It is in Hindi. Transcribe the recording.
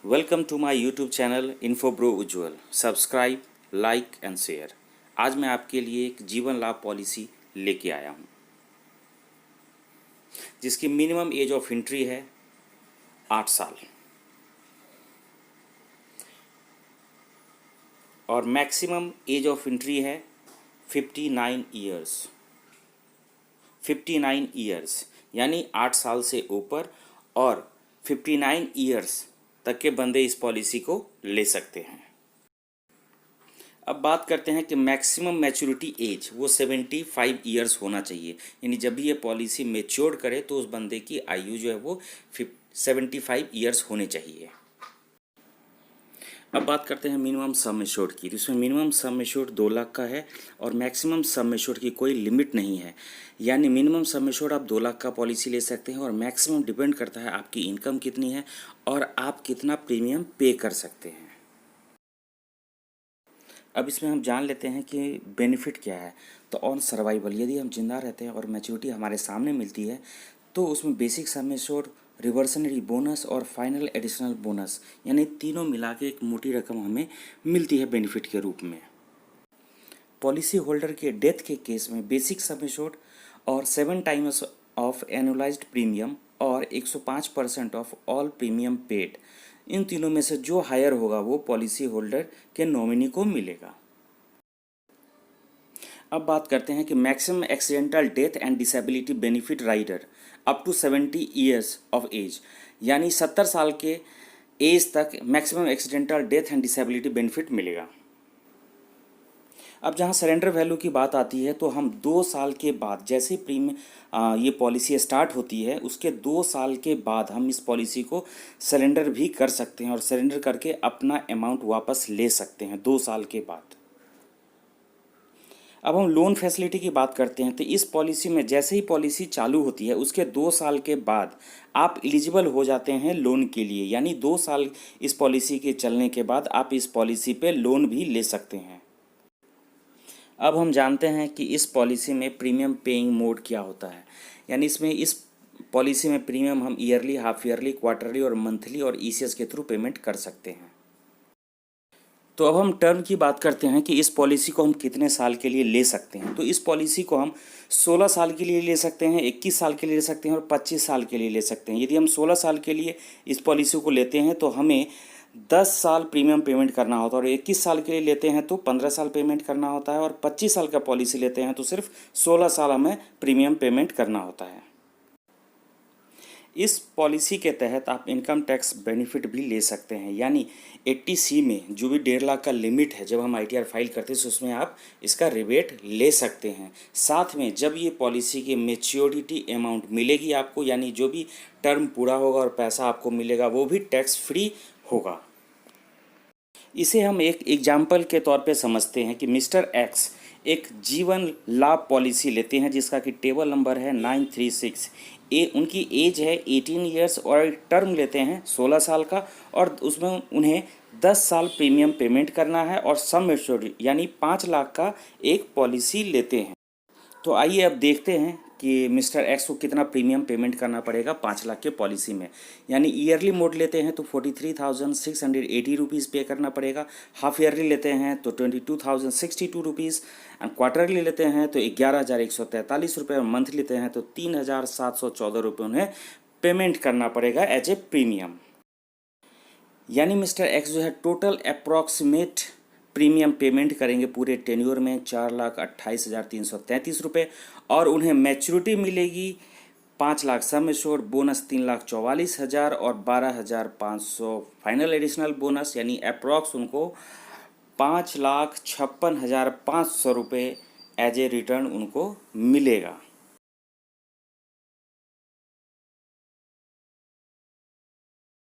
Welcome to my YouTube channel Infobro Ujjwal. Subscribe, like and share. आज मैं आपके लिए एक जीवन लाभ पॉलिसी लेके आया हूँ जिसकी मिनिमम एज ऑफ एंट्री है 8 साल और मैक्सिमम एज ऑफ एंट्री है 59 ईयर्स। 59 ईयर्स यानी 8 साल से ऊपर और 59 ईयर्स तक के बंदे इस पॉलिसी को ले सकते हैं। अब बात करते हैं कि मैक्सिमम मैच्योरिटी एज वो 75 ईयर्स होना चाहिए, यानी जब भी ये पॉलिसी मैच्योर करे तो उस बंदे की आयु जो है वो 75 ईयर्स होने चाहिए। अब बात करते हैं मिनिमम सम एश्योर्ड की। तो इसमें मिनिमम सम एश्योर्ड 2 लाख का है और मैक्सिमम सम एश्योर्ड की कोई लिमिट नहीं है, यानी मिनिमम सम एश्योर्ड आप 2 लाख का पॉलिसी ले सकते हैं और मैक्सिमम डिपेंड करता है आपकी इनकम कितनी है और आप कितना प्रीमियम पे कर सकते हैं। अब इसमें हम जान लेते हैं कि बेनिफिट क्या है। तो ऑन सर्वाइवल, यदि हम जिंदा रहते हैं और मैच्योरिटी हमारे सामने मिलती है तो उसमें basic sum assured, reversionary bonus और फाइनल एडिशनल बोनस यानी तीनों मिला के एक मोटी रकम हमें मिलती है बेनिफिट के रूप में। पॉलिसी होल्डर के डेथ के केस में बेसिक सम एश्योर्ड और 7 टाइम्स ऑफ एनुअलाइज्ड प्रीमियम और 105% ऑफ ऑल प्रीमियम पेड, इन तीनों में से जो हायर होगा वो पॉलिसी होल्डर के नॉमिनी को मिलेगा। अब बात करते हैं कि maximum accidental death and disability benefit rider up to 70 years of age, यानी 70 साल के एज तक maximum accidental death and disability benefit मिलेगा। अब जहाँ सरेंडर वैल्यू की बात आती है तो हम 2 साल के बाद, जैसे ही ये पॉलिसी स्टार्ट होती है उसके 2 साल के बाद हम इस पॉलिसी को सरेंडर भी कर सकते हैं और सरेंडर करके अपना अमाउंट वापस ले सकते हैं 2 साल के बाद। अब हम लोन फैसिलिटी की बात करते हैं तो इस पॉलिसी में जैसे ही पॉलिसी चालू होती है उसके 2 साल के बाद आप एलिजिबल हो जाते हैं लोन के लिए, यानी 2 साल इस पॉलिसी के चलने के बाद आप इस पॉलिसी पे लोन भी ले सकते हैं। अब हम जानते हैं कि इस पॉलिसी में प्रीमियम पेइंग मोड क्या होता है, यानी इस पॉलिसी में प्रीमियम हम ईयरली, हाफ ईयरली, क्वार्टरली और मंथली और ईसीएस के थ्रू पेमेंट कर सकते हैं। तो अब हम टर्म की बात करते हैं कि इस पॉलिसी को हम कितने साल के लिए ले सकते हैं। तो इस पॉलिसी को हम 16 साल के लिए ले सकते हैं, 21 साल के लिए ले सकते हैं और 25 साल के लिए ले सकते हैं। यदि हम 16 साल के लिए इस पॉलिसी को लेते हैं तो हमें 10 साल प्रीमियम पेमेंट करना होता है और 21 साल के लिए लेते हैं तो 15 साल पेमेंट करना होता है और 25 साल का पॉलिसी लेते हैं तो सिर्फ 16 साल हमें प्रीमियम पेमेंट करना होता है। इस पॉलिसी के तहत आप इनकम टैक्स बेनिफिट भी ले सकते हैं, यानी 80C में जो भी 1.5 लाख का लिमिट है जब हम ITR फाइल करते हैं तो उसमें आप इसका रिबेट ले सकते हैं। साथ में जब ये पॉलिसी की मेच्योरिटी अमाउंट मिलेगी आपको, यानी जो भी टर्म पूरा होगा और पैसा आपको मिलेगा वो भी टैक्स फ्री होगा। इसे हम एक एग्जाम्पल के तौर पे समझते हैं कि मिस्टर एक्स एक जीवन लाभ पॉलिसी लेते हैं जिसका कि टेबल नंबर है 936। उनकी एज है 18 ईयर्स और टर्म लेते हैं 16 साल का और उसमें उन्हें 10 साल प्रीमियम पेमेंट करना है और सम एश्योर्ड यानी 5 लाख का एक पॉलिसी लेते हैं। तो आइए अब देखते हैं कि मिस्टर एक्स को कितना प्रीमियम पेमेंट करना पड़ेगा 5 लाख के पॉलिसी में। यानी ईयरली मोड लेते हैं तो 43,680 रुपीज़ पे करना पड़ेगा, हाफ ईयरली लेते हैं तो 22,062 रुपीज़ एंड क्वार्टरली लेते हैं तो 11,143 रुपये और मंथली लेते हैं तो 3,714 रुपये उन्हें पेमेंट करना पड़ेगा एज ए प्रीमियम। यानी मिस्टर एक्स जो है टोटल अप्रॉक्सीमेट प्रीमियम पेमेंट करेंगे पूरे टेन्योर में 4,28,333 रुपये और उन्हें मैच्योरिटी मिलेगी 5 लाख सम एश्योर्ड, बोनस 3,44,000 और 12,500 फाइनल एडिशनल बोनस, यानी अप्रॉक्स उनको 5,56,500 रुपये एज ए रिटर्न उनको मिलेगा।